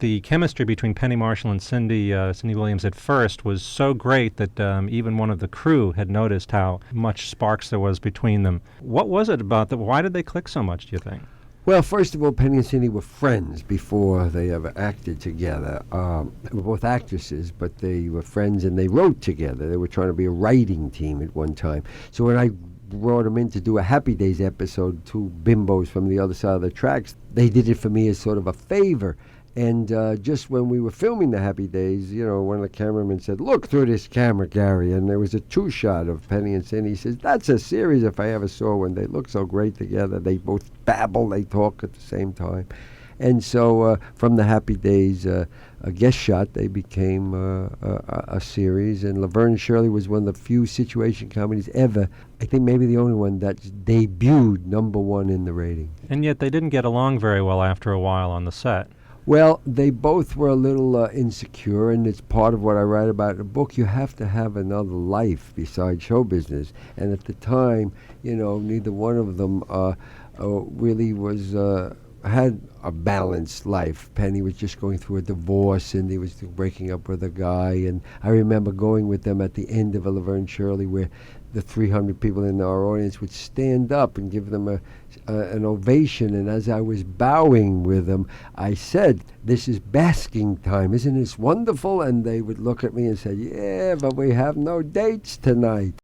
The chemistry between Penny Marshall and Cindy Williams at first was so great that even one of the crew had noticed how much sparks there was between them. What was it about them? Why did they click so much, do you think? Well, first of all, Penny and Cindy were friends before they ever acted together. They were both actresses, but they were friends and they wrote together. They were trying to be a writing team at one time. So when I brought them in to do a Happy Days episode, two bimbos from the other side of the tracks, they did it for me as sort of a favor. And just when we were filming the Happy Days, one of the cameramen said, "Look through this camera, Gary." And there was a two-shot of Penny and Cindy. He says, "That's a series if I ever saw one. They look so great together. They both babble, they talk at the same time." And so from the Happy Days a guest shot, they became a series. And Laverne and Shirley was one of the few situation comedies ever, I think maybe the only one, that debuted #1 in the ratings. And yet they didn't get along very well after a while on the set. Well, they both were a little insecure, and it's part of what I write about in the book. You have to have another life besides show business. And at the time, neither one of them really was had a balanced life. Penny was just going through a divorce, and he was breaking up with a guy. And I remember going with them at the end of a Laverne and Shirley where the 300 people in our audience would stand up and give them an ovation. And as I was bowing with them, I said, "This is basking time. Isn't this wonderful?" And they would look at me and say, "Yeah, but we have no dates tonight."